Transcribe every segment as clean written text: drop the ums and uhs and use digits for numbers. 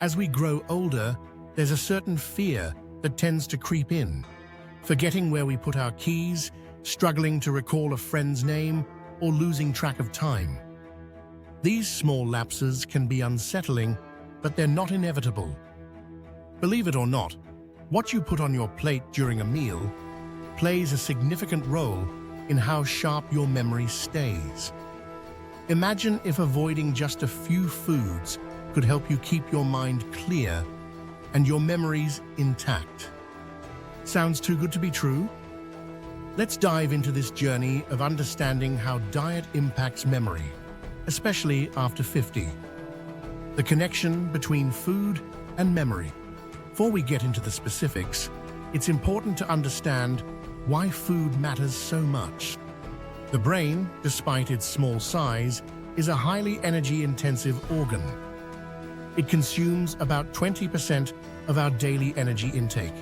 As we grow older, there's a certain fear that tends to creep in, forgetting where we put our keys, struggling to recall a friend's name, or losing track of time. These small lapses can be unsettling, but they're not inevitable. Believe it or not, what you put on your plate during a meal plays a significant role in how sharp your memory stays. Imagine if avoiding just a few foods could help you keep your mind clear and your memories intact. Sounds too good to be true? Let's dive into this journey of understanding how diet impacts memory, especially after 50. The connection between food and memory. Before we get into the specifics, it's important to understand why food matters so much. The brain, despite its small size, is a highly energy-intensive organ. It consumes about 20% of our daily energy intake.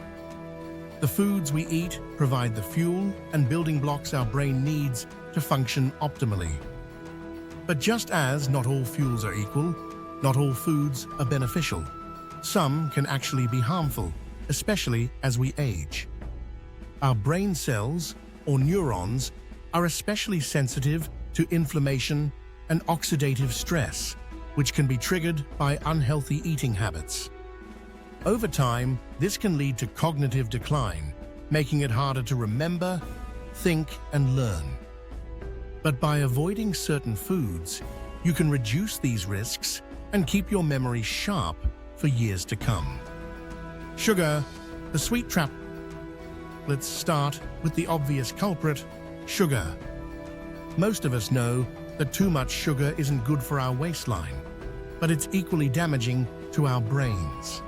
The foods we eat provide the fuel and building blocks our brain needs to function optimally. But just as not all fuels are equal, not all foods are beneficial. Some can actually be harmful, especially as we age. Our brain cells, or neurons, are especially sensitive to inflammation and oxidative stress, which can be triggered by unhealthy eating habits. Over time, this can lead to cognitive decline, making it harder to remember, think, and learn. But by avoiding certain foods, you can reduce these risks and keep your memory sharp for years to come. Sugar, the sweet trap. Let's start with the obvious culprit, sugar. Most of us know that too much sugar isn't good for our waistline, but it's equally damaging to our brains.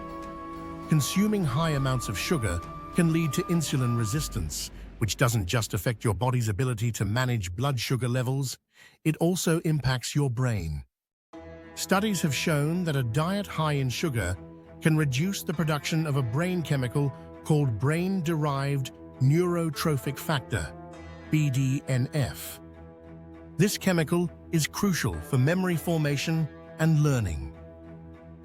Consuming high amounts of sugar can lead to insulin resistance, which doesn't just affect your body's ability to manage blood sugar levels, it also impacts your brain. Studies have shown that a diet high in sugar can reduce the production of a brain chemical called brain-derived neurotrophic factor, BDNF. This chemical is crucial for memory formation and learning.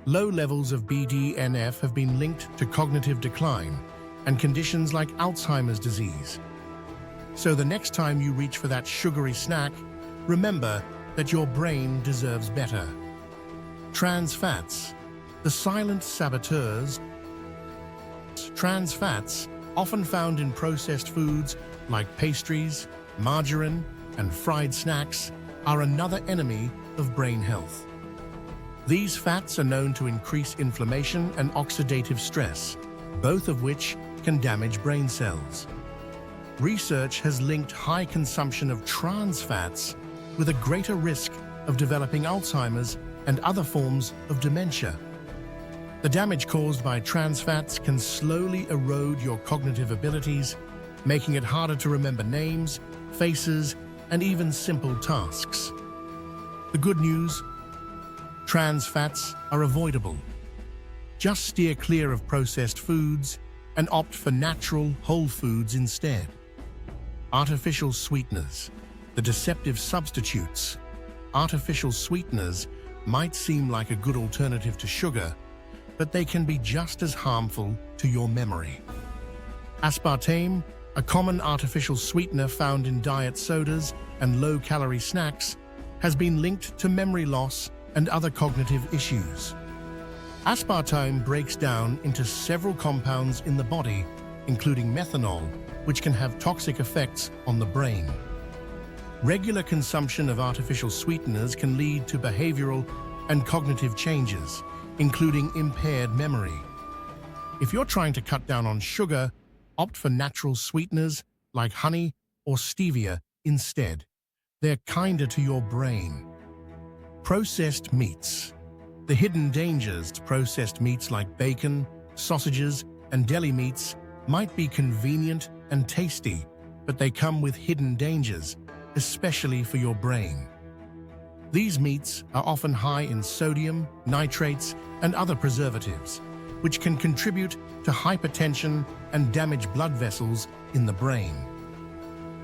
Low levels of BDNF have been linked to cognitive decline and conditions like Alzheimer's disease. So the next time you reach for that sugary snack, remember that your brain deserves better. Trans fats, the silent saboteurs. Trans fats, often found in processed foods like pastries, margarine, and fried snacks, are another enemy of brain health. These fats are known to increase inflammation and oxidative stress, both of which can damage brain cells. Research has linked high consumption of trans fats with a greater risk of developing Alzheimer's and other forms of dementia. The damage caused by trans fats can slowly erode your cognitive abilities, making it harder to remember names, faces, and even simple tasks. The good news: trans fats are avoidable. Just steer clear of processed foods and opt for natural, whole foods instead. Artificial sweeteners, the deceptive substitutes. Artificial sweeteners might seem like a good alternative to sugar, but they can be just as harmful to your memory. Aspartame, a common artificial sweetener found in diet sodas and low-calorie snacks, has been linked to memory loss and other cognitive issues. Aspartame breaks down into several compounds in the body, including methanol, which can have toxic effects on the brain. Regular consumption of artificial sweeteners can lead to behavioral and cognitive changes, including impaired memory. If you're trying to cut down on sugar, opt for natural sweeteners like honey or stevia instead. They're kinder to your brain. Processed meats. The hidden dangers to processed meats like bacon, sausages, and deli meats might be convenient and tasty, but they come with hidden dangers, especially for your brain. These meats are often high in sodium, nitrates, and other preservatives, which can contribute to hypertension and damage blood vessels in the brain.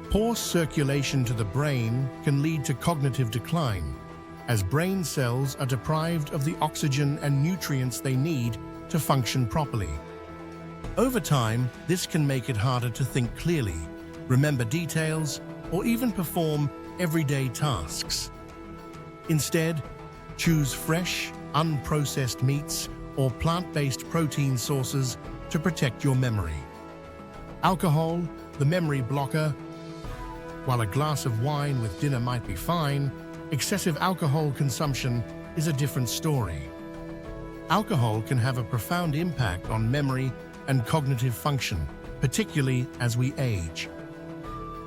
Poor circulation to the brain can lead to cognitive decline, as brain cells are deprived of the oxygen and nutrients they need to function properly. Over time, this can make it harder to think clearly, remember details, or even perform everyday tasks. Instead, choose fresh, unprocessed meats or plant-based protein sources to protect your memory. Alcohol, the memory blocker. While a glass of wine with dinner might be fine, excessive alcohol consumption is a different story. Alcohol can have a profound impact on memory and cognitive function, particularly as we age.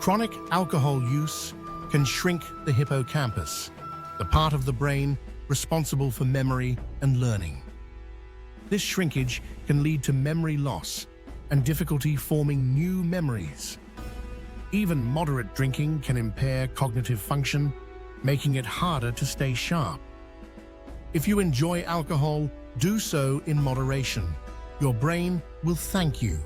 Chronic alcohol use can shrink the hippocampus, the part of the brain responsible for memory and learning. This shrinkage can lead to memory loss and difficulty forming new memories. Even moderate drinking can impair cognitive function, making it harder to stay sharp. If you enjoy alcohol, do so in moderation. Your brain will thank you.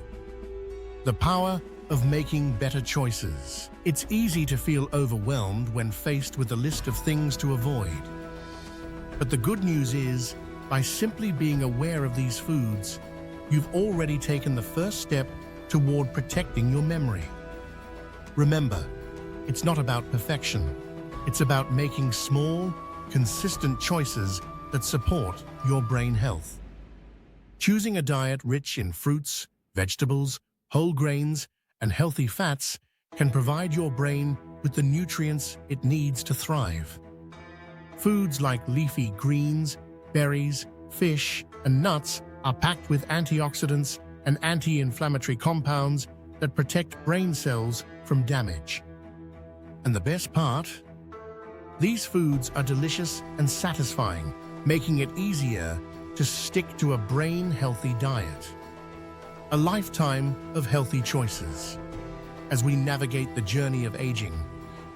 The power of making better choices. It's easy to feel overwhelmed when faced with a list of things to avoid. But the good news is, by simply being aware of these foods, you've already taken the first step toward protecting your memory. Remember, it's not about perfection. It's about making small, consistent choices that support your brain health. Choosing a diet rich in fruits, vegetables, whole grains, and healthy fats can provide your brain with the nutrients it needs to thrive. Foods like leafy greens, berries, fish, and nuts are packed with antioxidants and anti-inflammatory compounds that protect brain cells from damage. And the best part? These foods are delicious and satisfying, making it easier to stick to a brain-healthy diet. A lifetime of healthy choices. As we navigate the journey of aging,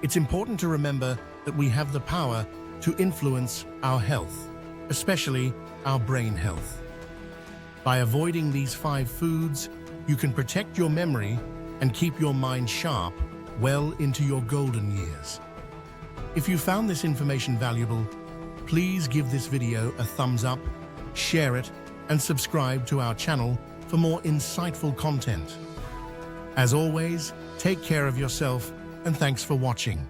it's important to remember that we have the power to influence our health, especially our brain health. By avoiding these 5 foods, you can protect your memory and keep your mind sharp well into your golden years. If you found this information valuable, please give this video a thumbs up, share it, and subscribe to our channel for more insightful content. As always, take care of yourself, and thanks for watching.